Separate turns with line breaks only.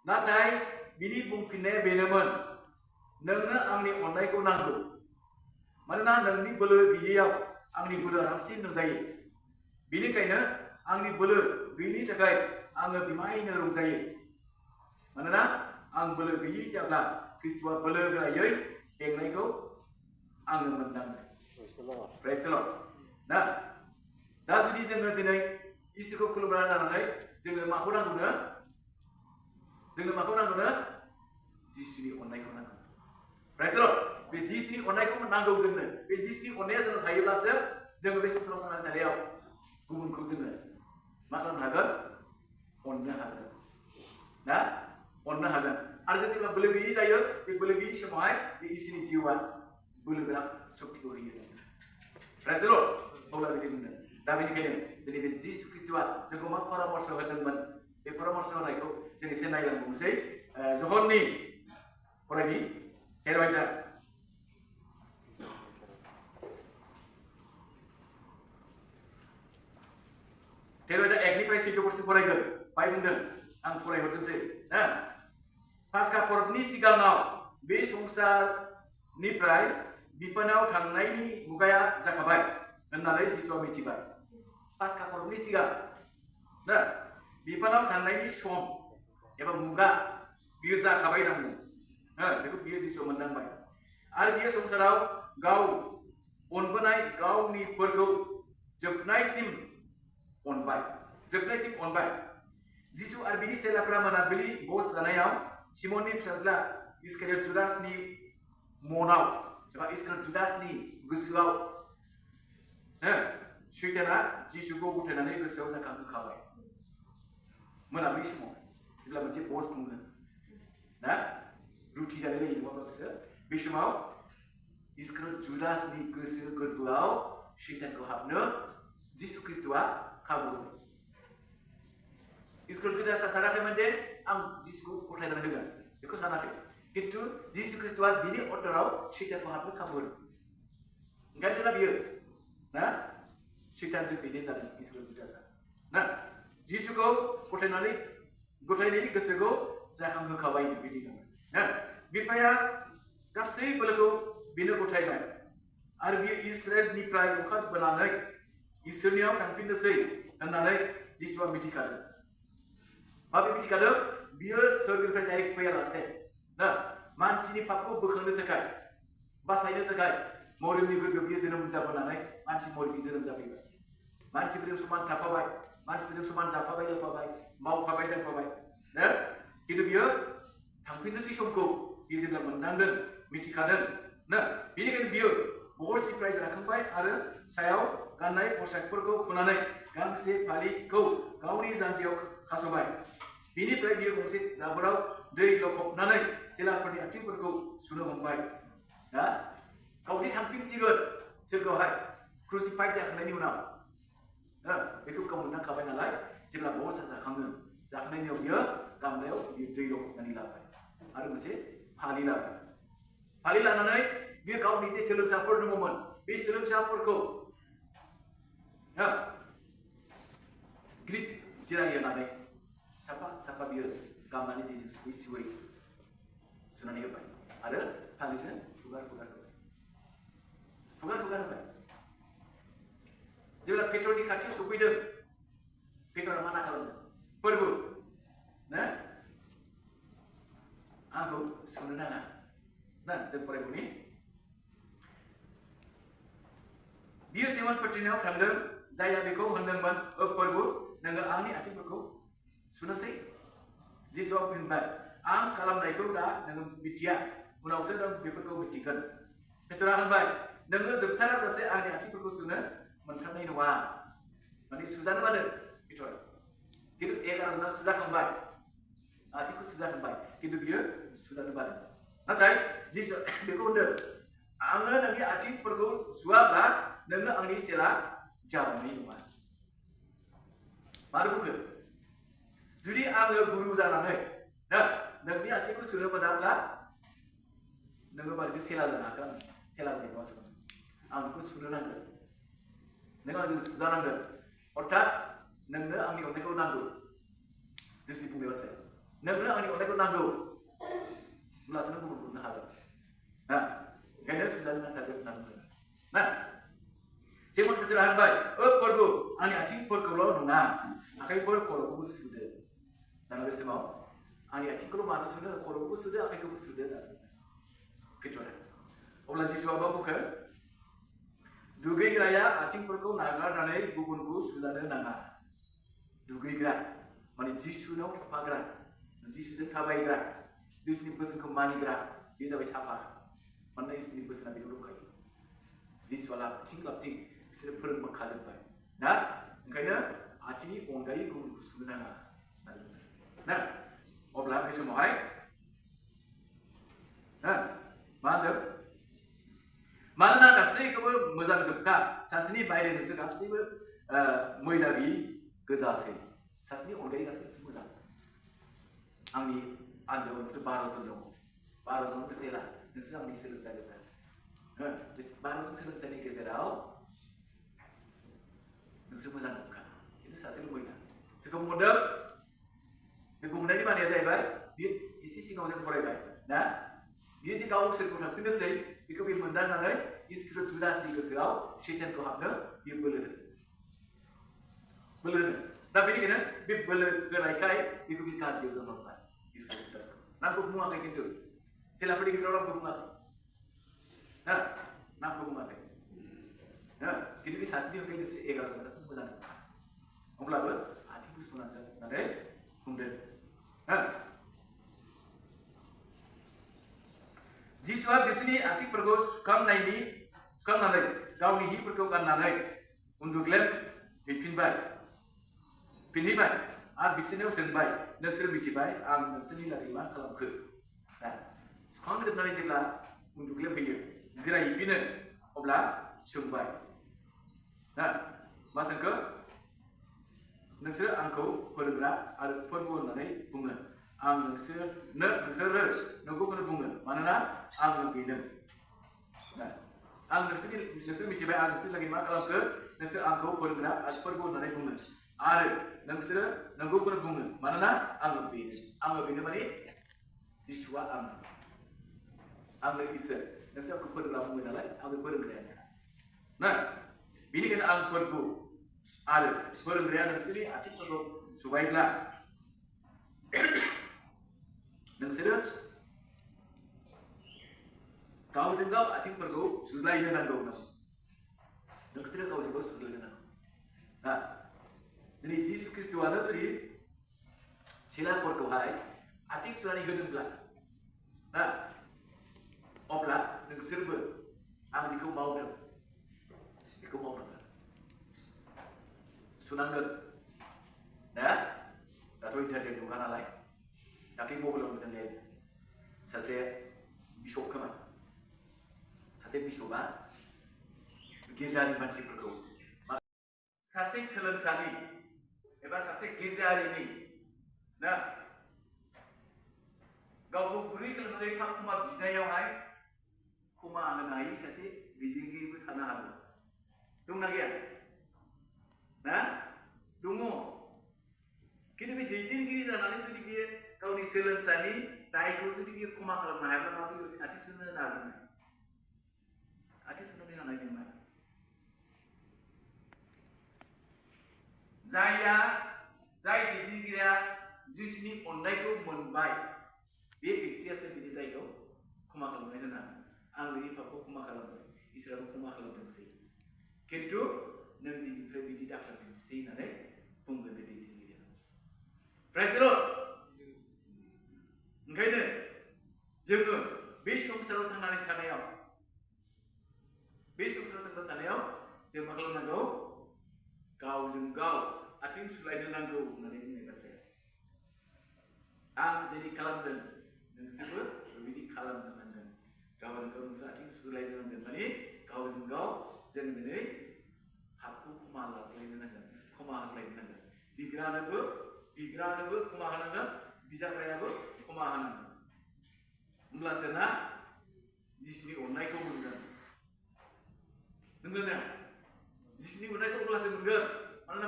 नाथाय बिनि बुंफिननाया बेनोमोन नोंनो आंनि अननायखौ नांगौ मानोना नोंनि बोलो गैयैयाव आंनि बोलो रासिन नुजायो बेनिखायनो आंनि बोलो गैयैनि थाखाय आङो बिमायनो रंजायो मानोना आं बोलो गैयै जाब्ला ख्रिस्ट'आ बोलो गोरायै बेंनायखौ आङो मोनदाङो प्रेज द लर्ड ना दा जुदि जोङो दिनै इसोरखौ खुलुमग्रा जानानै जोंनो माखौ नांगौनो जिसुनि अननायखौ नांगौ प्रेज द लर्ड बे जिसुनि अननायखौ नांगौ जोंनो बे जिसुनि अननाया जोंनाव थायोब्लासो जोङो बे संसाराव थांनानै थानायाव गुबुनखौ जोङो मा खालामनो हागोन अननो हागोन ना अननो हागोन आरो जों जेब्ला बोलो गैयै जायो बे बोलो गैयै समावहाय बे इसोरनि जिउआ बोलो गोनां शक्तिखौ होयो प्रेज द लर्ड अब्ला बिदि मोनो दा बेनिखायनो दिनै बे जिसु ख्रिस्ट'आ जोंखौ मा परामर्श होदोंमोन बे परामर्श होनायखौ जों एसे नायलांबावनोसै जहननि फरायनि हेरबायदा हेरबायदा एकनिफ्राय 14 फरायगोन बाय बुंदों आं फरायहरजोबसै ना पास्का पर्बनि सिगाङाव बे संसारनिफ्राय बिफानाव थांनायनि मुगाया जाखाबाय होननानै जिसुआ मिथिबाय पास्का पर्बनि सिगां ना बिफानाव थांनायनि सम एबा मुगा बियो जाखाबाय होनना बुङो बेखौ बियो जिसुआ मोनदांबाय आरो बियो संसाराव गाव अनबोनाय गावनिफोरखौ जोबनायसिम अनबाय जिसु आरो बिनि चेलाफोरा मोनाबिलि बस जानायाव सिमननि फिसाज्ला इस्कारियोट जुदासनि मनाव एबा इस्कारियोट जुदासनि गोसोआव सैताना जिसुखौ गथायनानै गोसोआव जाखांहोखाबाय मोनाबिलि समाव जेब्ला मोनसे बस खुंगोन ना रुथि जालाय लायो नङाब्लासो बे समाव इस्कारियोट जुदासनि गोसो गोरबोआव सैतानखौ हाबनो जिसु ख्रिस्ट'आ खाबु होबाय इस्कारियोट जुदासआ सानाखैमोन दे आं जिसुखौ गथायनानै होगोन बेखौ सानाखै किन्तु जिसु ख्रिस्ट'आ बिनि अनतराव सैतानखौ हाबनो खाबु होदों ओंखायनोना बियो ना सैतानजों बेनो जादों इस्कारियोट जुदासआ ना जिसुखौ गथायनायनि गोसोखौ जाखांहोखाबाय बिदि ना बिफाया गासै बोलोखौ बेनो गथायबाय आरो बियो इस्राएलनिफ्राय ओंखारबोनानै इसोरनियाव थांफिननोसै होननानै जिसुआ मिथिखादों माबे मिथिखादों बियो सोरगोनिफ्राय डाइरेक्ट फैयालासे ना मानसिनि पापखौ बोखांनो थाखाय बासायनो थाखाय मरियमनि गोरबोआव बियो जोनोम जाबोनानै मानसि मरियमनि जोनोम जाफैबाय मानसिफोरजों समान थाफाबाय मानसिफोरजों समान जाफाबाय लोंफाबाय मावफाबाय दांफाबाय ना किन्तु बियो थांफिननोसै समखौ बियो जेब्ला मोनदांदों मिथिखादों ना बेनिखायनो बियो बहसनिफ्राय जाखांबाय आरो सायाव गाननाय पसाकफोरखौ खुनानै गांसे फालिखौ गावनि जानजियाव खास'बाय बिनिफ्राय बियो गंसे दाबोराव दै लखबनानै चेलाफोरनि आथिंफोरखौ सुनो हमबाय ना गावनि थांफिनसिगोन सोरखौहाय क्रुसिफाइड जाखांनायनि उनाव बेखौ गाव मोनदांखाबाय नालाय जेब्ला बहसआ जाखांनायनि उनाव बियो गामलायाव बियो दै लखबनानै लाबाय आरो मोनसे फालि लानानै बियो गावनि जे सोलोंसाफोर दङमोन बे सोलोंसाफोरखौ ग्रिट जिरायहोनानै साफा बियो गामलानि दैजों सुयै सुनानै होबाय आरो फालिजों हुगार होबाय जेब्ला पेट्रनि खाथियाव सफैदों पेट्रआ माना खालामदों फोरबो ना आंखौ सुनो नाङा ना जों फरायबोनि बियो सिमन पेट्रनियाव थांदों जायहा बेखौ होनदोंमोन फोरबो नोङो आंनि आथिंफोरखौ सुनोसै जिसुआ बुंबाय आं खालामनायखौ दा नोङो मिथिया उनावसो नों बेफोरखौ मिथिगोन पेट्रआ होनबाय नोङो जोबथारा जासे आंनि आथिंफोरखौ सुनो मोनथारनाय नङा माने सुजानो बादो पेट्रआ किन्तु 11 जना सुजाखांबाय आथिंखौ सुजाखांबाय किन्तु बियो सुजानो बादों नाथाय जिसु बेखौ होनदों आङो नोंनि आथिंफोरखौ सुवाब्ला नोङो आंनि चेला जानाय नङा मानो बुंखो जुदि आङो गुरु जानानै ना नोंनि आथिंखौ सुनो मोनाब्ला नोङो मारैथो चेला जानो हागोन चेला जानाय नङा आं बेखौ सुनो नांगोन नों आंजों सुजानांगोन अर्थात नोंनो आंनि अननायखौ नांगौ जिसु बुंनाय बाथ्राया नोंनो आंनि अननायखौ नांगौ होमब्लासो नों गुबुनखौ अननो हागोन ना ओंखायनो सुनानै नांथारगोन होननानै बुङो ना जेमन बिथोरा होनबाय प्रभु आंनि आथिंफोरखौल' नङा आखाइफोर खर'खौबो सुदो दाना बे समाव आंनि आथिंखौल' मानो सुनो खर'खौबो सुदो आखाइखौबो सुदो होननानै खैथ'रा अब्ला जिसुआ मा बुंखो दुगैग्राया आथिंफोरखौ नागारनानै गुबुनखौ सुजानो नाङा दुगैग्रा माने जिसुनाव थाफाग्रा जिसुजों थाबायग्रा जिसुनि बोसोनखौ मानिग्रा बे जाबाय साफा मानोना इसोरनि बोसोना बेयाव दंखायो जिसुआ लाबथिं बिसोरो फोरोंखाजोब्बाय ना ओंखायनो आथिंनि अनगायै गुबुनखौ सुनो नाङा ना अब्ला बे समावहाय मा होनदों मानोना गासैखौबो मोजां जोबखा सासेनि बायरे नोंसोर गासैबो मैला गैयि गोजासै सासेनि अनगायै गासैबो मोजां आंनि आन्दोआव नोंसोर 12 जन दं 12 जन बेसेरा नोंसोर आंनि सोलोंसा गोजा 12 जन सोलोंसानि गेजेराव नोंसोर मोजां जोबखा खिन्थु सासेल' मैला सोरखौ बुंदों बे बुंनायनि मानिया जाहैबाय बियो एसे सिगाङाव जों फरायबाय ना बियो जे गाव सोरखौ थांफिननोसै बेखौ बे मोनदांनानै इसोर जुदासनि गोसोआव सैतानखौ हाबनो बियो बोलो होदों दा बेनिखायनो बे बोलो होनायखाय बेखौ बे गाज्रियाव दोनहरबाय इसोर जुदासखौ नामखौ बुङाखै खिन्थु चेलाफोरनि गेजेराव नामखौ बुङाखै ना नामखौ बुङाखै खिन्थु बे सासेनि अनगायै नोंसोर 11 जन गासैबो मोजां जोबखा अब्लाबो आथिंखौ सुनांगोन होननानै बुंदों जिसुआ बिसोरनि आथिंफोरखौ सुखांनानै गावनि हिफोरखौ गाननानै उन्दुग्लेम फिनहैबाय आरो बिसोरनियाव सोंबाय नोंसोर मिथिबाय आं नोंसोरनि लागै मा खालामखो सुखांजोबनानै जेब्ला उन्दुग्लेम फैयो जिरायहैफिनो अब्ला सोंबाय मा सोंखो नोंसोर आंखौ फोरोंग्रा आरो फोरबो होननानै बुङो आं नोंसोरो नंगौखौनो बुङो मानोना आंनो बेनो आं नोंसोर मिथिबाय आं नोंसोर लागै मा खालामखो नोंसोर आंखौ फोरोंग्रा आरो फोरबो होननानै बुङो आरो नोंसोरो नंगौखौनो बुङो मानोना आंनो बेनो माने जिसुआ आंनो इसोर नोंसोर आंखौ फोरोंग्रा बुङो नालाय आंनो फोरोंग्रायानो ना बेनिखायनो आं फोरबो आरो फोरोंग्राया नोंसोरनि आथिंफोरखौ सुबायब्ला नोंसोरो गावजों गाव आथिंफोरखौ सुज्लायनो नांगौ नोंसोरो गावजों गाव सुज्लायनो नांगौ दिनै जिसु ख्रिस्ट'आनो जुदि चेलाफोरखौहाय आथिं सुनानै होदोंब्ला अब्ला नोंसोरबो आं जेखौ मावदों बेखौ मावनांगोन सुनांगोन दाथ' इन्टारनेट मुगा नालाय दाख्लै मबाइलाव नुदोंले सासे बिशप खोमा सासे बिशपआ गिर्जानि मानसिफोरखौ सासे सोलोंसानि एबा सासे गिर्जारिनि गावखौ गुरै खालामनानै क्षमा बिनायावहाय क्षमा होनो हायै सासे दैदेनगिरिबो थानो हागौ दंना गैया दङ खिन्थु बे दैदेनगिरि जानानै जुदि बियो गावनि सोलोंसानि दायखौ जुदि बियो क्षमा खालामनो हायाब्ला माबोरै आथिं सुनो होनो हागोन आथिं सुनानै हानाय नङा जाय दैदेनगिरिया जिसुनि अननायखौ मोनबाय बे व्यक्तियासो बिनि दायखौ क्षमा खालामनाय होना आं बिनि पापखौ क्षमा खालामबाय इसोराबो क्षमा खालामथोंसै खिन्थु नों दिनैनिफ्राय बिदि दाखालामथोंसै होननानै बुंगोन बे दैदेनगिरिया प्राइज द लर्ड ओंखायनो जोङो बे संसाराव थांनानै थानायाव जों मा खालामनांगौ गावजों गाव आथिं सुलायनो नांगौ होननानै बुंनाय बाथ्राया आं जेरै खालामदों नोंसोरबो बेबायदि खालामनो नांगोन गावजों गाव नोंसोर आथिं सुलायनो नांगोन माने गावजों गाव जों दिनै पापखौ क्षमा लाज्लायनो नांगोन क्षमा होलायनो नांगोन बिग्रानोबो क्षमा होनांगोन बिजाग्रायाबो क्षमा होनांगोन होमब्लासो ना जिसुनि अननायखौ मोनगोन नंगौना जिसुनि अननायखौ अब्लासो मोनगोन मानोना